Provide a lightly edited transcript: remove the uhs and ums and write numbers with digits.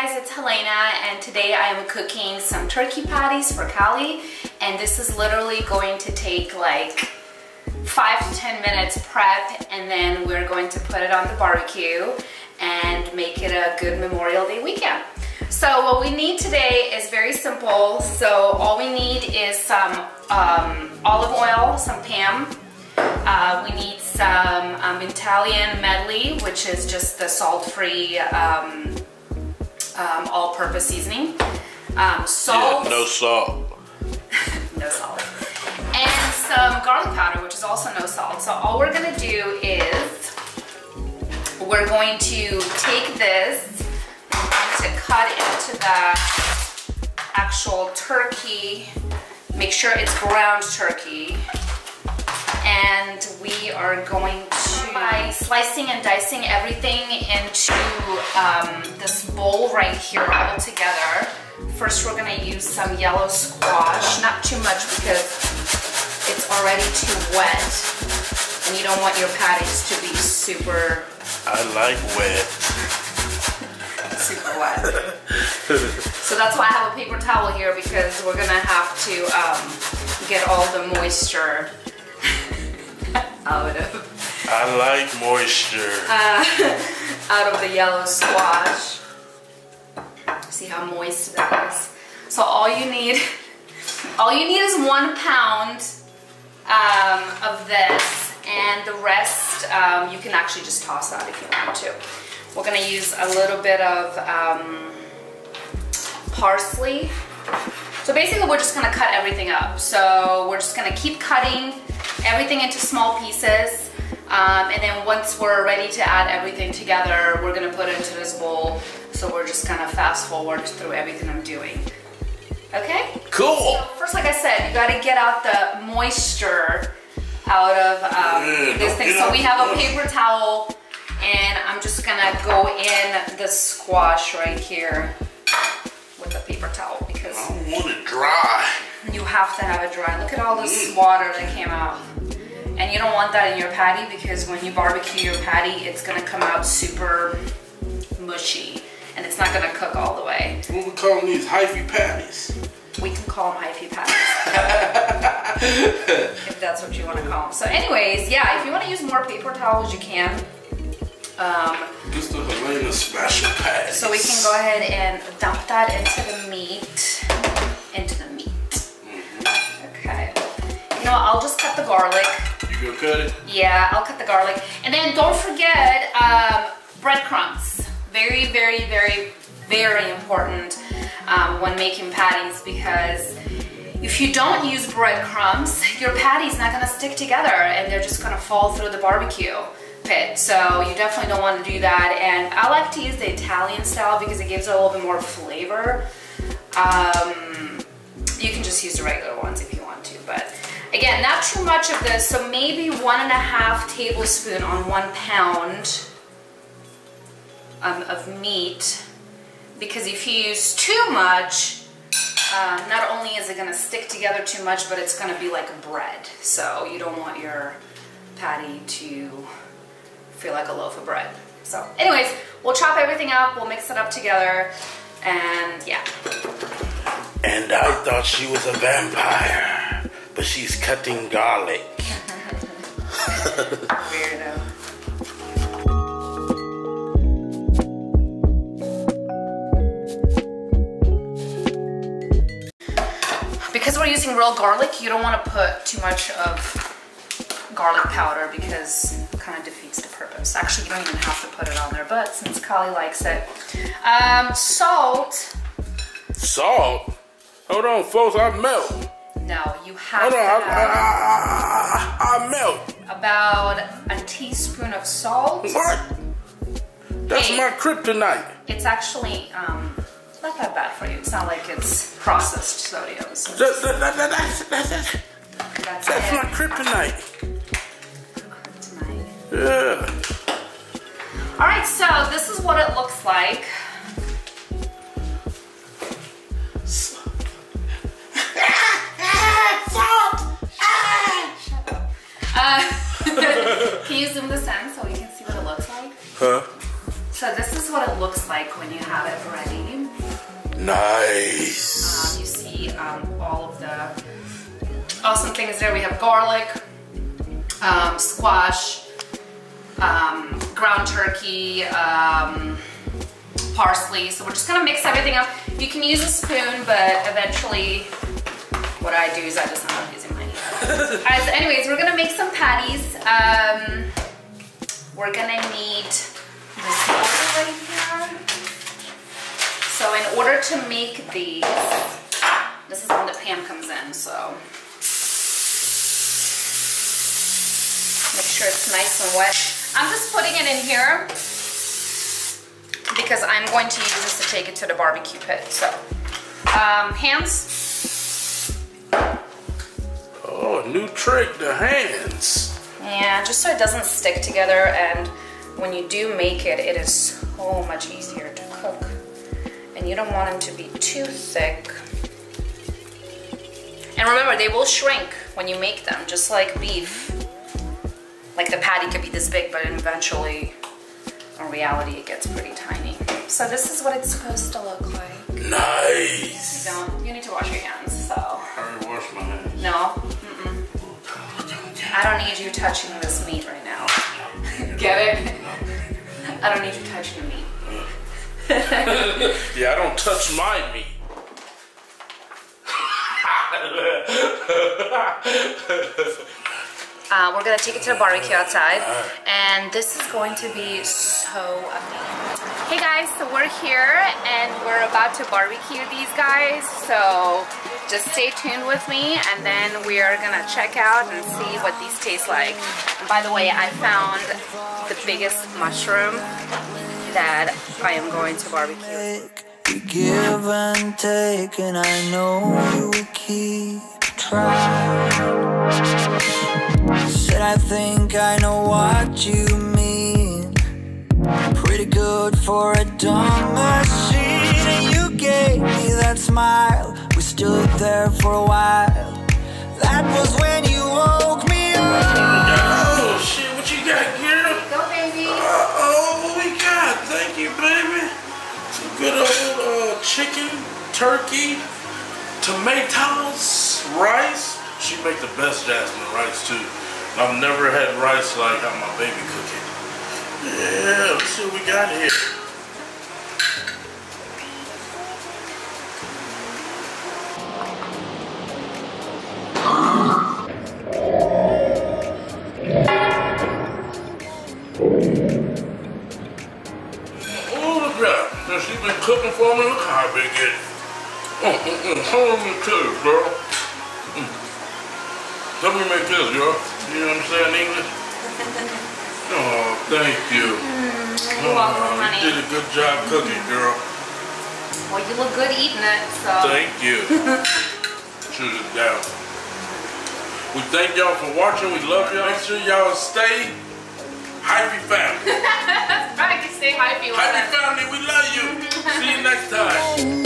guys, it's Helena, and today I am cooking some turkey patties for Callie, and this is literally going to take like 5 to 10 minutes prep, and then we're going to put it on the barbecue and make it a good Memorial Day weekend. So what we need today is very simple. So all we need is some olive oil, some Pam. We need some Italian medley, which is just the salt-free all-purpose seasoning. Salt. Yeah, no salt. No salt. And some garlic powder, which is also no salt. So all we're gonna do is we're going to take this to cut into the actual turkey. Make sure it's ground turkey. And we are going to, by slicing and dicing everything into this bowl right here all together. First we're gonna use some yellow squash, not too much because it's already too wet. And you don't want your patties to be super... I like wet. Super wet. So that's why I have a paper towel here, because we're gonna have to get all the moisture out of. I like moisture. Out of the yellow squash. See how moist that is. So all you need is 1 pound of this, and the rest you can actually just toss out if you want to. We're gonna use a little bit of parsley. So basically we're just gonna cut everything up. So we're just gonna keep cutting everything into small pieces, and then once we're ready to add everything together, we're gonna put it into this bowl. So we're just gonna fast forward through everything I'm doing. Okay? Cool. So first, like I said, you gotta get out the moisture out of this thing. So we have a paper towel, and I'm just gonna go in the squash right here with the paper towel, because I don't want it dry. You have to have it dry. Look at all this water that came out. And you don't want that in your patty, because when you barbecue your patty, it's gonna come out super mushy, and it's not gonna cook all the way. What we call these hyphy patties? We can call them hyphy patties. If that's what you want to call them. So anyways, yeah, if you want to use more paper towels, you can. Just the Helena special patties. So we can go ahead and dump that into the meat. Okay. You know what, I'll just cut the garlic. You gonna cut it? Yeah, I'll cut the garlic. And then don't forget breadcrumbs. Very, very, very, very important when making patties, because if you don't use breadcrumbs, your patty's not gonna stick together and they're just gonna fall through the barbecue pit. So you definitely don't want to do that. And I like to use the Italian style because it gives it a little bit more flavor. You can just use the regular ones if you want to, but again, not too much of this. So maybe 1.5 tablespoons on 1 pound of meat, because if you use too much, not only is it going to stick together too much, but it's going to be like a bread. So you don't want your patty to feel like a loaf of bread. So anyways, we'll chop everything up, we'll mix it up together, and yeah. And I thought she was a vampire, but she's cutting garlic. Weirdo. Because we're using real garlic, you don't want to put too much of garlic powder, because it kind of defeats the purpose. Actually, you don't even have to put it on there, but since Callie likes it. Salt. Salt? Hold on, folks, I melt. No, you have Hold on, to I melt. about a teaspoon of salt. What? That's my kryptonite. It's actually not that bad for you. It's not like it's processed sodium. So That's it. my kryptonite. Kryptonite. Yeah. All right, so this is what it looks like. Can you zoom this in so we can see what it looks like? Huh? So this is what it looks like when you have it ready. Nice. You see all of the awesome things there. We have garlic, squash, ground turkey, parsley. So we're just gonna mix everything up. You can use a spoon, but eventually what I do is I just end up using my hand. Alright, so anyways, we're gonna make some patties. We're gonna need this water right here. So in order to make these, this is when the pan comes in, so make sure it's nice and wet. I'm just putting it in here because I'm going to use this to take it to the barbecue pit. So, hands. Oh, a new trick, the hands. Yeah, just so it doesn't stick together, and when you do make it, it is so much easier to cook. And you don't want them to be too thick. And remember, they will shrink when you make them, just like beef. Like the patty could be this big, but eventually, in reality, it gets pretty tiny. So this is what it's supposed to look like. Nice. You need to wash your hands, so. I already washed my hands. No, I don't need you touching this meat right now. Get it? I don't need you touching the meat. Yeah, I don't touch my meat. We're gonna take it to the barbecue outside, and this is going to be so amazing. Hey guys, so we're here and we're about to barbecue these guys, so just stay tuned with me, and then we are gonna check out and see what these taste like. And by the way, I found the biggest mushroom that I am going to barbecue. You give and take, and I know you will keep trying. Said I think I know what you mean. Pretty good for a dumb machine. And you gave me that smile. We stood there for a while. That was when you woke me up. Oh shit, what you got, girl? Go, baby. Oh, what we got? Thank you, baby. Some good old chicken, turkey, tomatoes, rice. She make the best jasmine rice too. I've never had rice like how my baby cook it. Yeah, let's see what we got here. Oh, look at that. Now she's been cooking for me. Look how big it is. Hold me to it, girl. Let me make this, girl. You understand English? Oh, thank you. You're welcome, honey. You did a good job cooking, girl. Well, you look good eating it, so. Thank you. Shoot it down. We thank y'all for watching. We love y'all. Make sure y'all stay hypey family. Right, stay hypey. Hypey family, we love you. See you next time.